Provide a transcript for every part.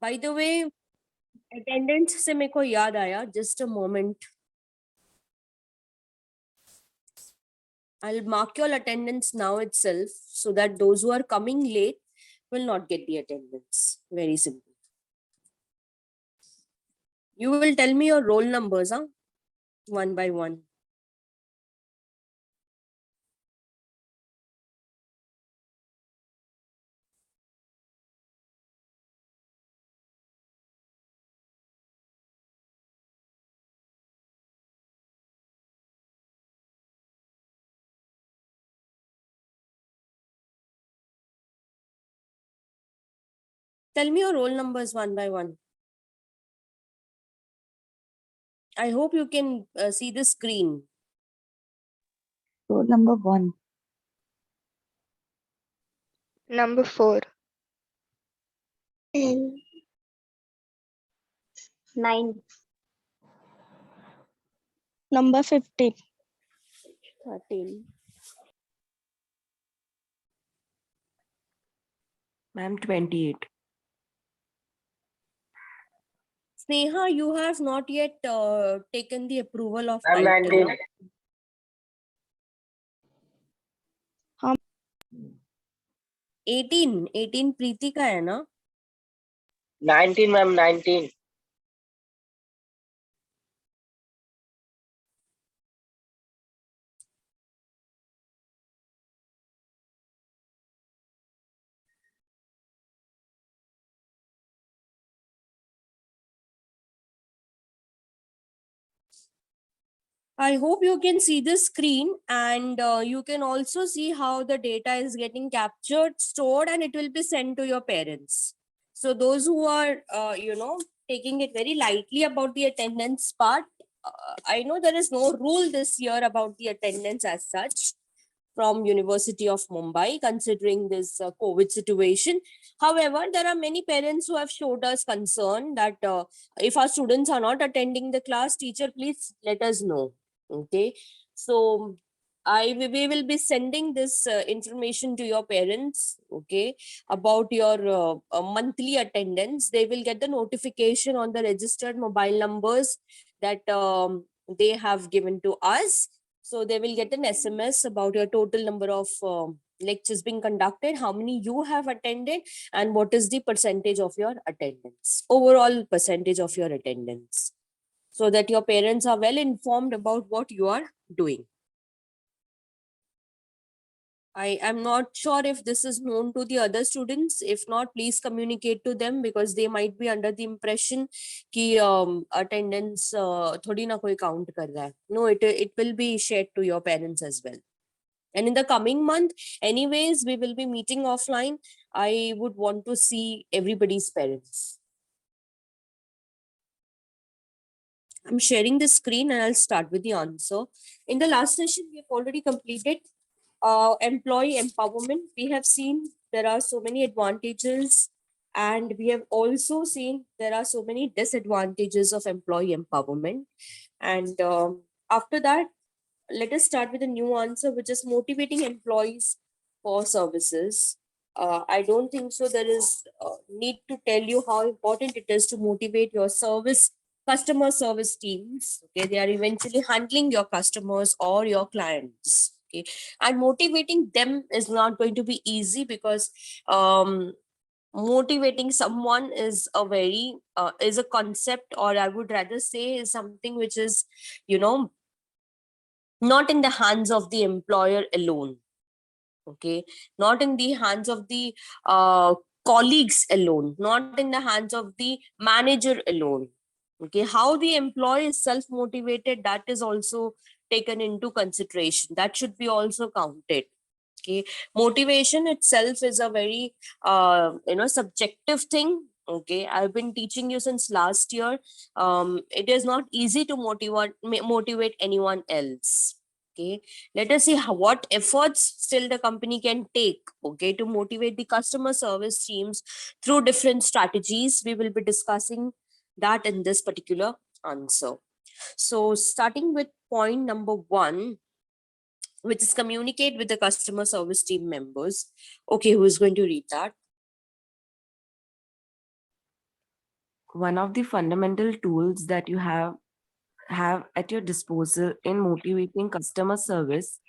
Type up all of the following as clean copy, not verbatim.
By the way, attendance से मेरे को याद आया, just a moment. I'll mark your attendance now itself so that those who are coming late will not get the attendance. Very simple. You will tell me your roll numbers, huh? One by one. Tell me your roll numbers one by one. I hope you can see the screen. Roll number 1. Number 4. 9. Number 15. 13. Ma'am, 28. Sneha, you have not yet taken the approval of I'm title. 19. No? हाँ. 18 प्रीति का है ना? 19 ma'am, 19. I hope you can see the screen, and you can also see how the data is getting captured, stored, and it will be sent to your parents. So those who are, taking it very lightly about the attendance part, I know there is no rule this year about the attendance as such from University of Mumbai, considering this COVID situation. However, there are many parents who have showed us concern that if our students are not attending the class, teacher, please let us know. Okay, so we will be sending this information to your parents, okay, about your monthly attendance. They will get the notification on the registered mobile numbers that they have given to us. So they will get an SMS about your total number of lectures being conducted, how many you have attended, and what is the percentage of your attendance, overall percentage of your attendance, so that your parents are well informed about what you are doing. I am not sure if this is known to the other students. If not, please communicate to them, because they might be under the impression कि attendance थोड़ी ना कोई count कर रहा है. No, it will be shared to your parents as well. And in the coming month, anyways, we will be meeting offline. I would want to see everybody's parents. I'm sharing the screen and I'll start with the answer. In the last session, we have already completed employee empowerment. We have seen there are so many advantages, and we have also seen there are so many disadvantages of employee empowerment. And after that, let us start with a new answer, which is motivating employees for services. I don't think so there is need to tell you how important it is to motivate your customer service teams. Okay, they are eventually handling your customers or your clients. Okay, and motivating them is not going to be easy, because motivating someone is a very is a concept, or I would rather say is something which is, not in the hands of the employer alone. Okay, not in the hands of the colleagues alone, not in the hands of the manager alone. Okay, how the employee is self motivated, that is also taken into consideration. That should be also counted. Okay, motivation itself is a very subjective thing. Okay, I've been teaching you since last year. It is not easy to motivate anyone else. Okay, let us see what efforts still the company can take, okay, to motivate the customer service teams through different strategies. We will be discussing that in this particular answer. So starting with point number 1, which is communicate with the customer service team members. Okay, who is going to read that? one of the fundamental tools that you have at your disposal in motivating customer service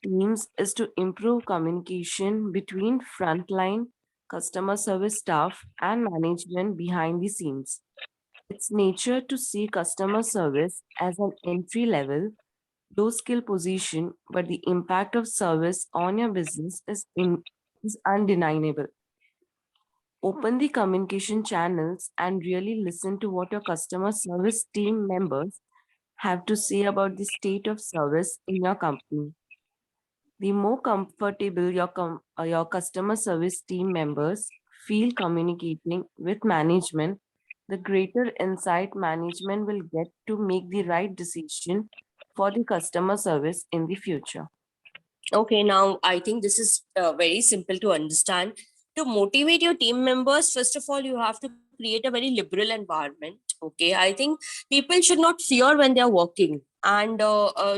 teams is to improve communication between frontline customer service staff and management behind the scenes. It's nature to see customer service as an entry level, low skill position, but the impact of service on your business is undeniable. Open the communication channels and really listen to what your customer service team members have to say about the state of service in your company. The more comfortable your customer service team members feel communicating with management, the greater insight management will get to make the right decision for the customer service in the future. Okay, now I think this is very simple to understand. To motivate your team members, first of all, you have to create a very liberal environment. Okay, I think people should not fear when they are working, and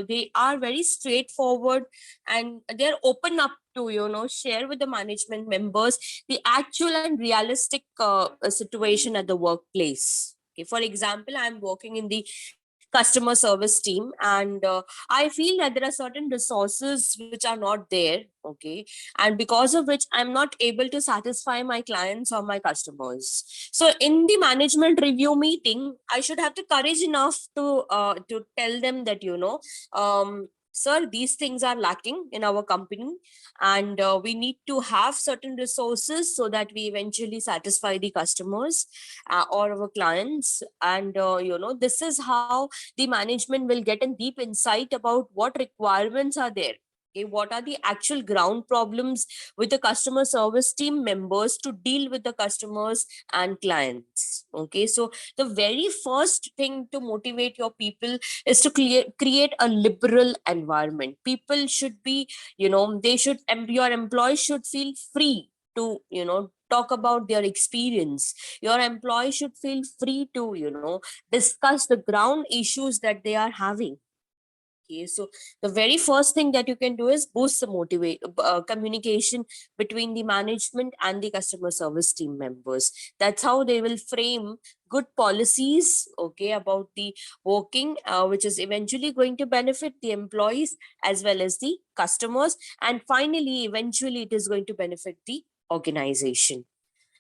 they are very straightforward, and they're open up to share with the management members the actual and realistic situation at the workplace. Okay, for example, I'm working in the customer service team, and I feel that there are certain resources which are not there. Okay, and because of which I'm not able to satisfy my clients or my customers. So in the management review meeting, I should have the courage enough to tell them that sir, these things are lacking in our company, and we need to have certain resources so that we eventually satisfy the customers or our clients. And this is how the management will get a deep insight about what requirements are there. Okay, what are the actual ground problems with the customer service team members to deal with the customers and clients. Okay, so the very first thing to motivate your people is to create a liberal environment. People should be, your employees should feel free to talk about their experience. Your employees should feel free to discuss the ground issues that they are having. Okay, so the very first thing that you can do is boost the communication between the management and the customer service team members. That's how they will frame good policies, okay, about the working, which is eventually going to benefit the employees as well as the customers, and finally eventually it is going to benefit the organization.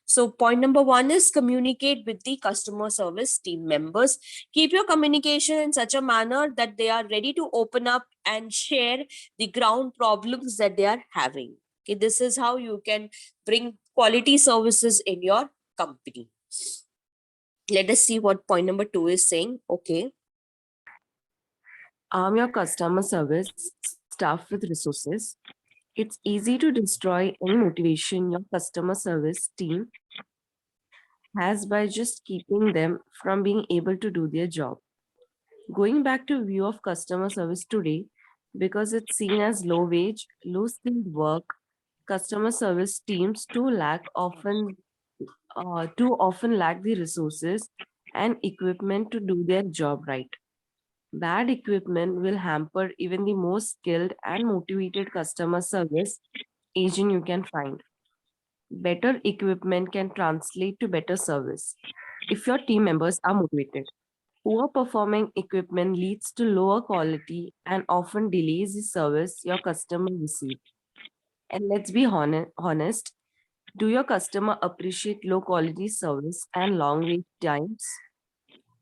So point number 1 is communicate with the customer service team members. Keep your communication in such a manner that they are ready to open up and share the ground problems that they are having. Okay, this is how you can bring quality services in your company. Let us see what point number 2 is saying. Okay. Arm your customer service staff with resources. It's easy to destroy any motivation your customer service team has by just keeping them from being able to do their job. Going back to view of customer service today, because it's seen as low wage, low skilled work, customer service teams too often lack the resources and equipment to do their job right. Bad equipment will hamper even the most skilled and motivated customer service agent you can find. Better equipment can translate to better service if your team members are motivated. Poor performing equipment leads to lower quality and often delays the service your customer receive. And let's be honest, do your customer appreciate low quality service and long wait times?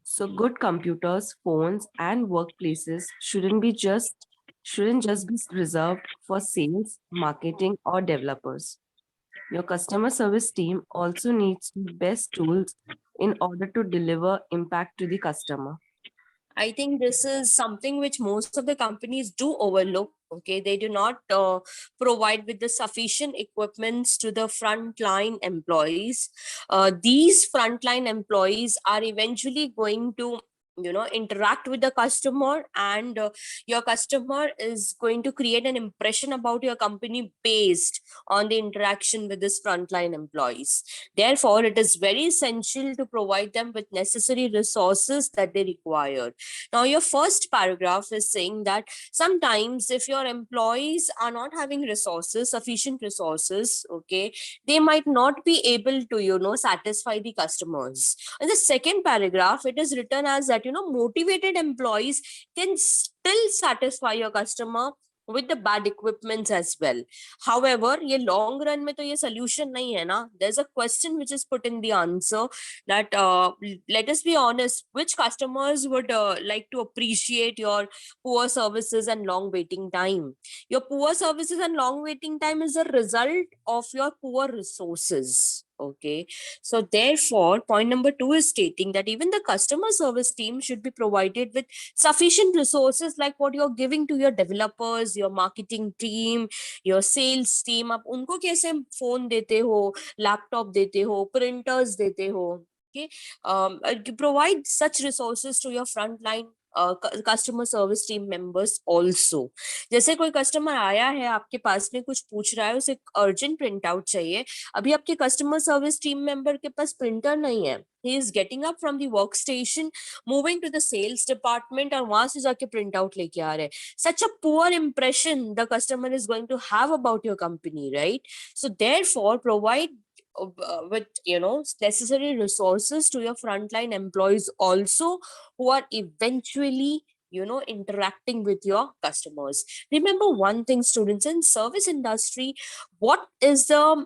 So good computers, phones, and workplaces shouldn't just be reserved for sales, marketing, or developers. Your customer service team also needs the best tools in order to deliver impact to the customer. I think this is something which most of the companies do overlook. Okay, they do not provide with the sufficient equipments to the frontline employees. These frontline employees are eventually going to interact with the customer, and your customer is going to create an impression about your company based on the interaction with this frontline employees. Therefore, it is very essential to provide them with necessary resources that they require. Now, your first paragraph is saying that sometimes if your employees are not having resources, sufficient resources, okay, they might not be able to satisfy the customers. In the second paragraph, it is written as that motivated employees can still satisfy your customer with the bad equipments as well. However, ये long run में तो ये solution नहीं है ना. There's a question which is put in the answer that let us be honest, which customers would like to appreciate your poor services and long waiting time? Your poor services and long waiting time is a result of your poor resources. Okay, so therefore, point number 2 is stating that even the customer service team should be provided with sufficient resources like what you're giving to your developers, your marketing team, your sales team. आप उनको कैसे phone देते हो, laptop देते हो, printers देते हो? Okay, provide such resources to your frontline customer service team members also. जैसे कोई कस्टमर आया है आपके पास में, कुछ पूछ रहा है, उसे अर्जेंट प्रिंट आउट चाहिए, अभी आपके कस्टमर सर्विस टीम मेंबर के पास प्रिंटर नहीं है, he is getting up from the workstation, moving to the sales department और वहां से जाके प्रिंट आउट लेके आ रहे हैं. Such a poor impression the customer is going to have about your company, right? So therefore, provide with necessary resources to your frontline employees also, who are eventually interacting with your customers. Remember one thing, students, in service industry, what is the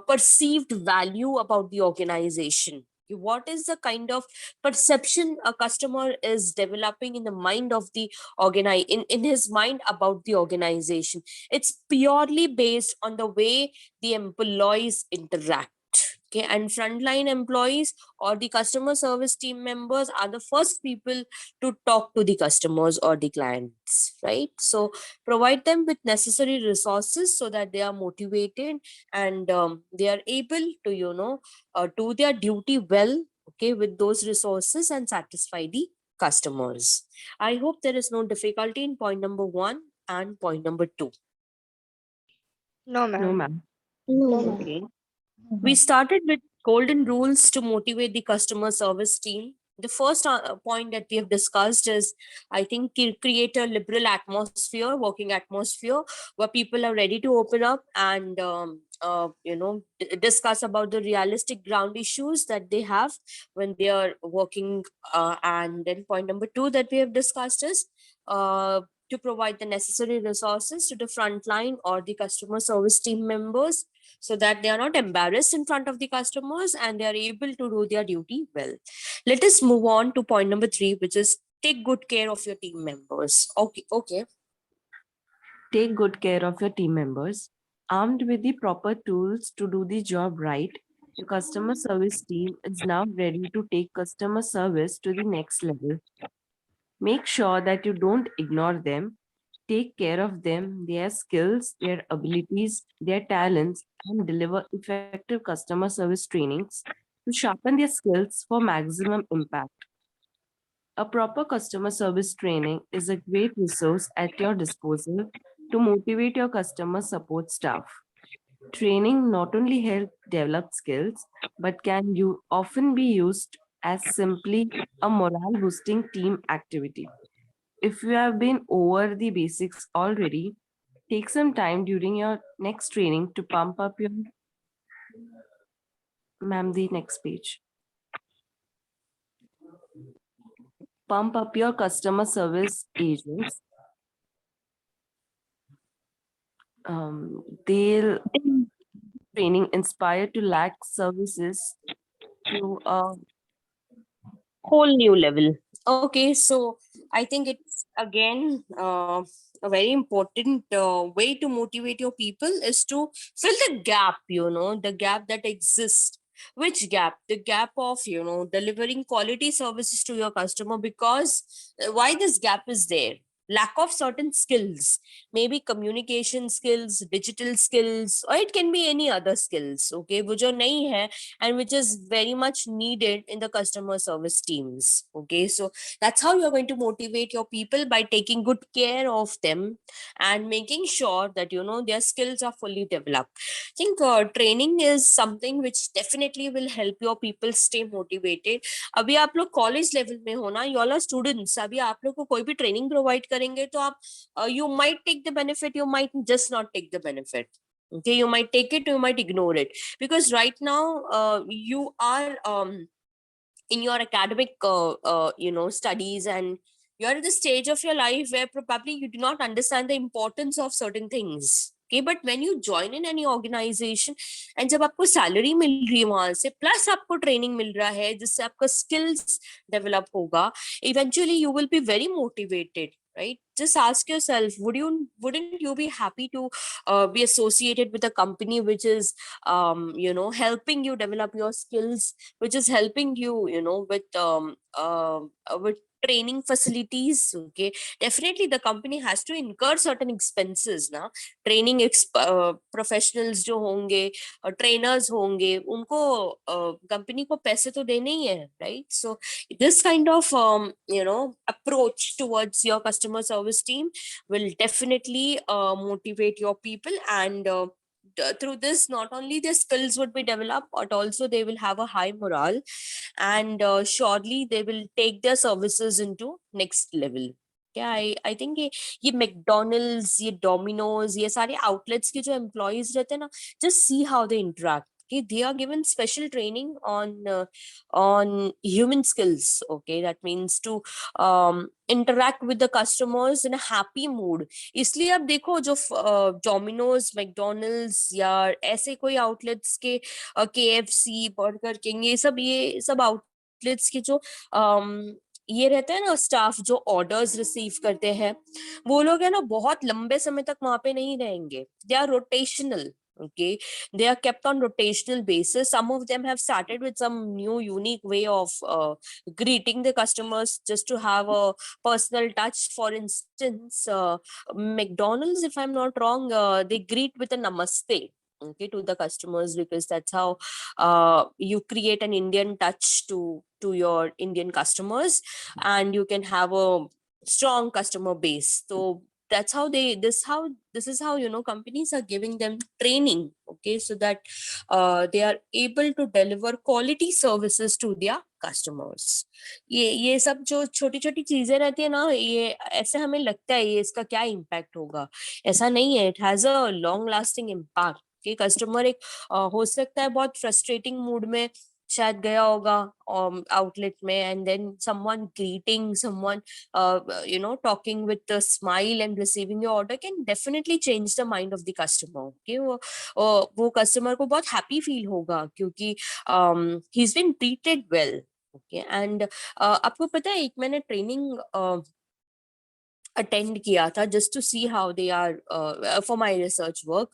perceived value about the organization? What is the kind of perception a customer is developing in the mind of the in his mind about the organization? It's purely based on the way the employees interact. Okay, and frontline employees or the customer service team members are the first people to talk to the customers or the clients, right? So provide them with necessary resources so that they are motivated and they are able to do their duty well, okay, with those resources and satisfy the customers. I hope there is no difficulty in point number 1 and point number 2. No, No, ma'am. ma'am. Okay. We started with golden rules to motivate the customer service team. The first point that we have discussed is, I think, create a liberal atmosphere, working atmosphere, where people are ready to open up and discuss about the realistic ground issues that they have when they are working. And then point number 2 that we have discussed is to provide the necessary resources to the frontline or the customer service team members so that they are not embarrassed in front of the customers and they are able to do their duty well. Let us move on to point number 3, which is take good care of your team members. Okay. Take good care of your team members. Armed with the proper tools to do the job right, your customer service team is now ready to take customer service to the next level. Make sure that you don't ignore them. Take care of them, their skills, their abilities, their talents, and deliver effective customer service trainings to sharpen their skills for maximum impact. A proper customer service training is a great resource at your disposal to motivate your customer support staff. Training not only helps develop skills, but can often be used as simply a morale boosting team activity. If you have been over the basics already, take some time during your next training to pump up your, ma'am, the next page. Pump up your customer service agents. They'll training inspired to lack services to a Whole new level. Okay, so I think it's again a very important way to motivate your people is to fill the gap, the gap that exists. Which gap? The gap of delivering quality services to your customer. Because why this gap is there? lack of certain skills, maybe communication skills, digital skills, or it can be any other skills, okay, wo jo nahi hai and which is very much needed in the customer service teams. Okay, so that's how you're going to motivate your people, by taking good care of them and making sure that their skills are fully developed. I think training is something which definitely will help your people stay motivated. अभी आप लोग college level में हो ना, you all are students, अभी आप लोग को कोई भी ट्रेनिंग प्रोवाइड करेंगे तो आप you might take the benefit, you might just not take the benefit. Okay, you might take it, you might ignore it, because right now you are in your academic studies, and you're at the stage of your life where probably you do not understand the importance of certain things. Okay, but when you join in any organization and जब आपको salary मिल रही है वहां से, plus आपको training मिल रहा है जिससे आपका स्किल्स डेवलप होगा, eventually you will be very motivated, right? Just ask yourself, wouldn't you be happy to be associated with a company which is helping you develop your skills, which is helping you with training facilities? Okay, definitely the company has to incur certain expenses ना, training professionals जो होंगे, trainers होंगे, उनको company को पैसे तो देने ही है, right? So this kind of approach towards your customer service team will definitely motivate your people, and through this, not only their skills would be developed, but also they will have a high morale, and surely they will take their services into next level. क्या I think ये McDonald's, ये Domino's, ये सारे outlets के जो employees रहते हैं ना, just see how they interact. Okay, they are given special training on human skills. Okay, that means to interact with the customers in a happy mood. इसलिए अब देखो जो डोमिनोज, मैकडोनल्ड्स या ऐसे कोई आउटलेट्स के KFC, बर्गर किंग, ये सब आउटलेट्स के जो ये रहते हैं ना स्टाफ जो ऑर्डर्स रिसीव करते हैं, वो लोग है ना बहुत लंबे समय तक वहां पे नहीं रहेंगे. They are rotational. Okay, they are kept on rotational basis. Some of them have started with some new unique way of greeting the customers just to have a personal touch. For instance, McDonald's, if I'm not wrong, they greet with a namaste, okay, to the customers, because that's how you create an Indian touch to your Indian customers, and you can have a strong customer base. So that's how this is how companies are giving them training, okay, so that they are able to deliver quality services to their customers. ये सब जो छोटी छोटी चीजें रहती है ना, ये ऐसे हमें लगता है ये इसका क्या इम्पैक्ट होगा, ऐसा नहीं है. It has a long lasting impact. कि कस्टमर एक हो सकता है बहुत फ्रस्ट्रेटिंग मूड में शायद गया होगा आउटलेट में, and then someone greeting, someone talking with a smile and receiving your order can definitely change the mind of the customer. Okay, वो कस्टमर को बहुत हैप्पी फील होगा क्योंकि he's been treated well. Okay, and आपको पता है एक मैंने ट्रेनिंग अटेंड किया था just to see how they are for my research work.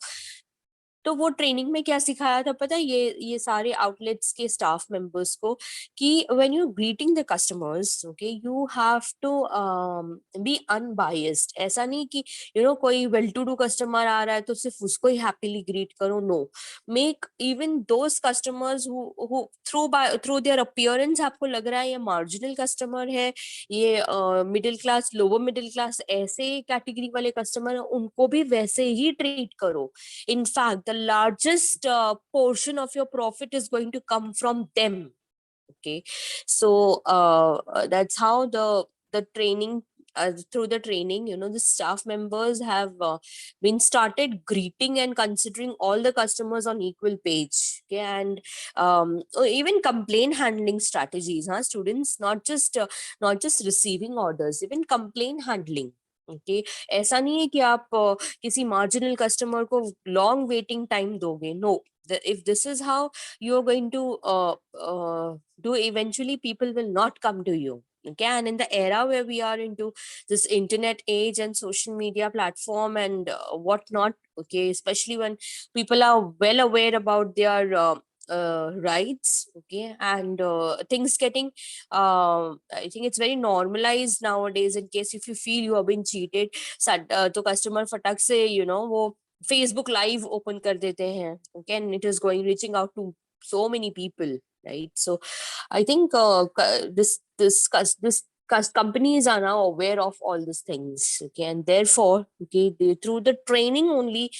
तो वो ट्रेनिंग में क्या सिखाया था पता है, ये सारे आउटलेट्स के स्टाफ मेंबर्स को, कि when you greeting the customers, okay, you have to be unbiased. ऐसा नहीं कि कोई वेल टू डू कस्टमर आ रहा है तो सिर्फ उसको ही हैप्पीली ग्रीट करो. No, make even those customers who through their appearance आपको लग रहा है ये मार्जिनल कस्टमर है, ये middle class, lower middle class, ऐसे कैटेगरी वाले कस्टमर, उनको भी वैसे ही ट्रीट करो. In fact, the largest portion of your profit is going to come from them. Okay, so that's how the training, through the training, the staff members have been started greeting and considering all the customers on equal page. Okay, and even complaint handling strategies, huh, students, not just receiving orders, even complaint handling. Okay, ऐसा नहीं है कि आप किसी marginal customer को long waiting time दोगे. No, if this is how you are going to do, eventually people will not come to you. Okay, and in the era where we are into this internet age and social media platform and whatnot, okay, especially when people are well aware about their rights. Okay, and things getting I think it's very normalized nowadays. In case if you feel you have been cheated, तो customer फटक से वो Facebook live open कर देते हैं. Okay, and it is reaching out to so many people, right? So I think this companies are now aware of all these things. Okay, and therefore, okay, through the training only,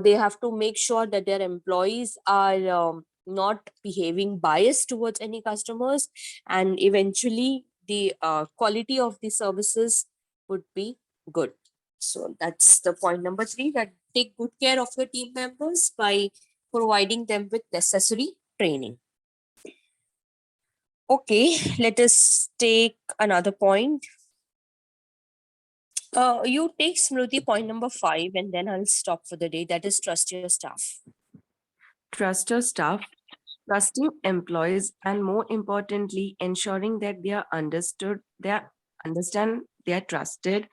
they have to make sure that their employees are not behaving biased towards any customers, and eventually the quality of the services would be good. So that's the point number 3, that take good care of your team members by providing them with necessary training. Okay, let us take another point. You take Smriti point number 5, and then I'll stop for the day. That is trust your staff. Trust your staff, trusting employees, and more importantly, ensuring that they are understood, they are trusted,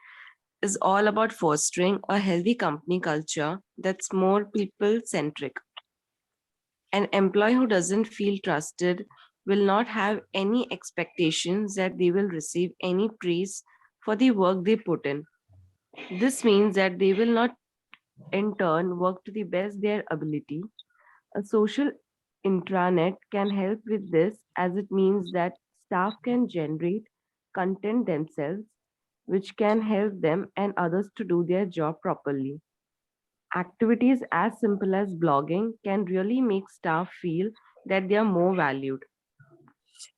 is all about fostering a healthy company culture that's more people-centric. An employee who doesn't feel trusted will not have any expectations that they will receive any praise for the work they put in. This means that they will not in turn work to the best their ability. A social intranet can help with this, as it means that staff can generate content themselves, which can help them and others to do their job properly. Activities as simple as blogging can really make staff feel that they are more valued.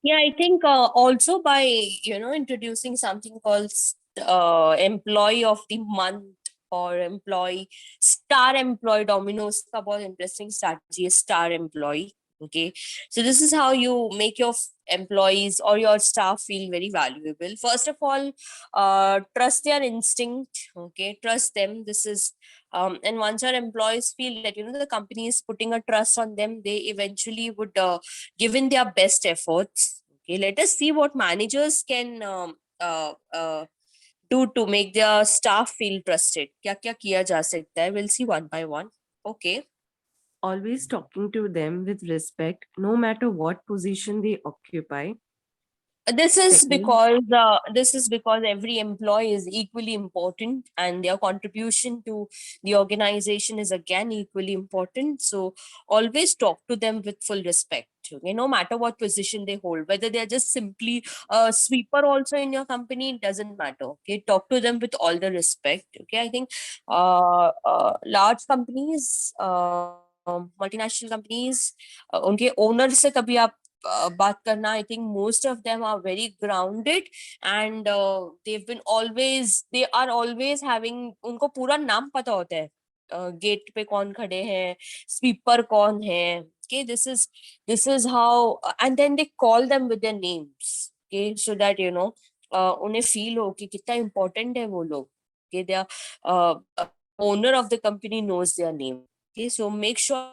Yeah, I think also by introducing something called employee of the month or employee star employee. Domino's का बहुत interesting strategy is star employee. Okay, so this is how you make your employees or your staff feel very valuable. First of all, trust their instinct. Okay, trust them. This is and once our employees feel that the company is putting a trust on them, they eventually would give in their best efforts. Okay, let us see what managers can do to make their staff feel trusted. क्या क्या किया जा सकता है? We'll see one by one. Okay. Always talking to them with respect, no matter what position they occupy. This is Second, because every employee is equally important, and their contribution to the organization is again equally important. So always talk to them with full respect. Okay, no matter what position they hold, whether they are just simply a sweeper also in your company, it doesn't matter. Okay, talk to them with all the respect. Okay, I think large companies, multinational companies, उनके owner से कभी आप बात करना, I think most of them are very grounded, and they are always having, उनको पूरा नाम पता होता है, गेट पे कौन खड़े हैं, स्वीपर कौन है. Okay, this is how, and then they call them with their names. Okay, so that उन्हें feel हो कि कितना important है वो लोग. Okay, they are owner of the company knows their name. Okay, so make sure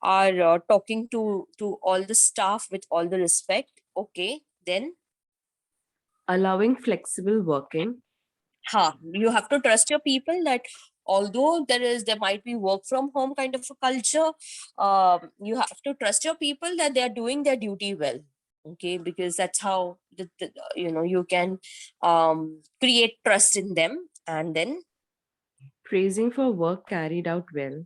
are talking to all the staff with all the respect. Okay, then allowing flexible working. You have to trust your people that although there might be work from home kind of a culture, you have to trust your people that they are doing their duty well. Okay, because that's how you can create trust in them. And then Praising for work carried out well.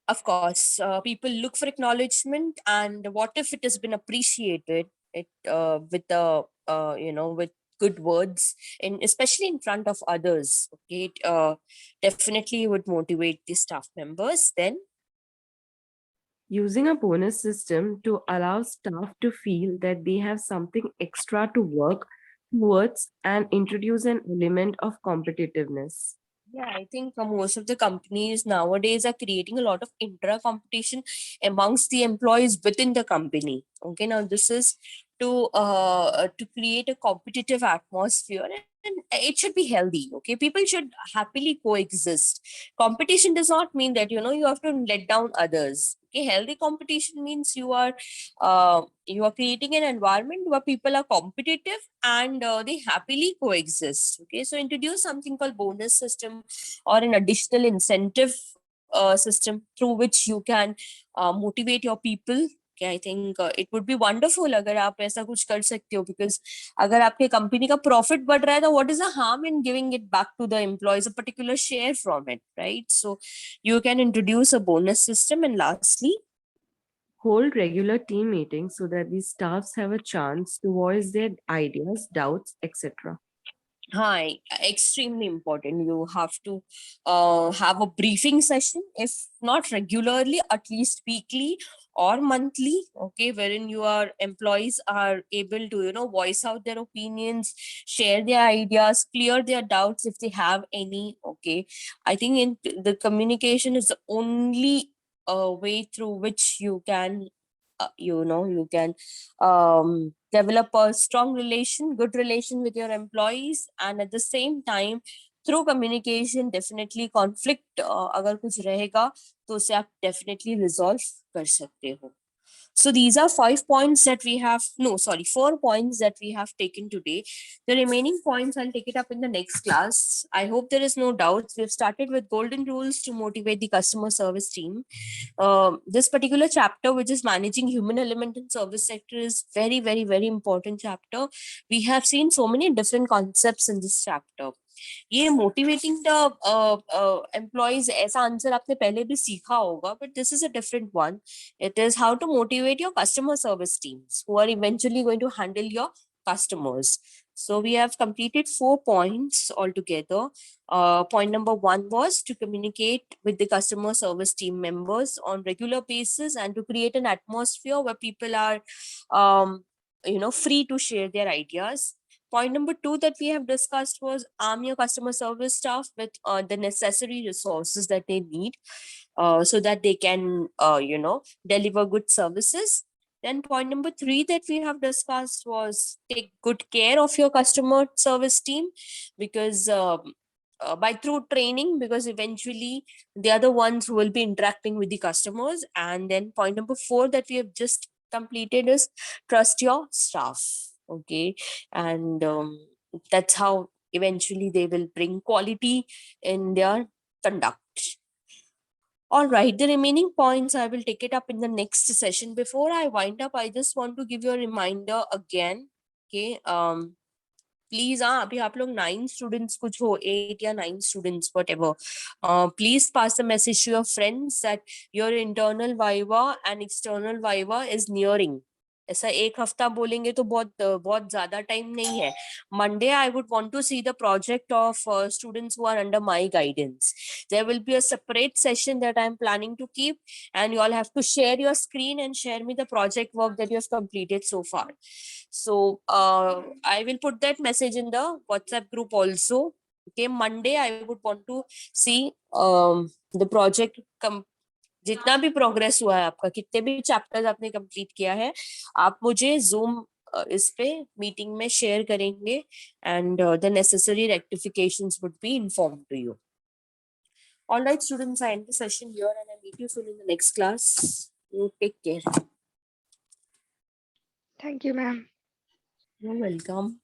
of course, people look for acknowledgement, and what if it has been appreciated with the with good words, and especially in front of others. Okay, it definitely would motivate the staff members. Then Using a bonus system to allow staff to feel that they have something extra to work towards and introduce an element of competitiveness. yeah, I think most of the companies nowadays are creating a lot of intra competition amongst the employees within the company. Okay, now this is to create a competitive atmosphere, and it should be healthy. Okay, people should happily coexist. Competition does not mean that you have to let down others. Okay, healthy competition means you are creating an environment where people are competitive, and they happily coexist. Okay, so introduce something called bonus system or an additional incentive system through which you can motivate your people Okay, I think it would be wonderful अगर आप ऐसा कुछ कर सकते हो, because अगर आपके company का प्रॉफिट बढ़ रहा है तो what is the harm in giving it back to the employees, a particular share from it, right? So you can introduce a bonus system. And lastly, Hold regular team meetings so that the staffs have a chance to voice their ideas, doubts, etc. hi, extremely important. You have to have a briefing session, if not regularly, at least weekly or monthly, okay, wherein your employees are able to, voice out their opinions, share their ideas, clear their doubts if they have any, okay. I think the communication is the only way through which you can, you can develop a strong relation, good relation with your employees, and at the same time, through communication, definitely conflict अगर कुछ रहेगा तो उसे आप definitely resolve कर सकते हो. So these are 5 points that we have, no, sorry, 4 points that we have taken today. The remaining points, I'll take it up in the next class. I hope there is no doubts. We've started with golden rules to motivate the customer service team. This particular chapter, which is managing human element in service sector, is very, very, very important chapter. We have seen so many different concepts in this chapter. ये motivating the employees, ऐसा answer आपने पहले भी सीखा होगा, but this is a different one. It is how to motivate your customer service teams who are eventually going to handle your customers. So we have completed 4 points altogether. Point number 1 was to communicate with the customer service team members on regular basis and to create an atmosphere where people are free to share their ideas. Point number 2 that we have discussed was arm your customer service staff with the necessary resources that they need so that they can, deliver good services. Then point number 3 that we have discussed was take good care of your customer service team, because by through training, because eventually they are the ones who will be interacting with the customers. And then point number 4 that we have just completed is trust your staff. Okay, and that's how eventually they will bring quality in their conduct. All right, the remaining points I will take it up in the next session. Before I wind up, I just want to give you a reminder again. Okay, please हाँ अभी आप लोग 9 students कुछ हो 8 या 9 students whatever, please pass the message to your friends that your internal viva and external viva is nearing. ऐसा एक हफ्ता बोलेंगे तो बहुत ज्यादा टाइम नहीं है. Monday I would want to see the project of students who are under my guidance. There will be a separate session that I'm planning to keep, and you all have to share your screen and share me the project work that you have completed so far. So I will put that message in the WhatsApp group also. Okay, Monday I would want to see the project जितना भी progress हुआ है आपका, कितने भी chapters आपने complete किया है, आप मुझे जूम इस पे मीटिंग में शेयर करेंगे, and the necessary rectifications would be informed to you. All right, students, I end the session here and I meet you soon in the next class. You take care. Thank you, ma'am. You're welcome.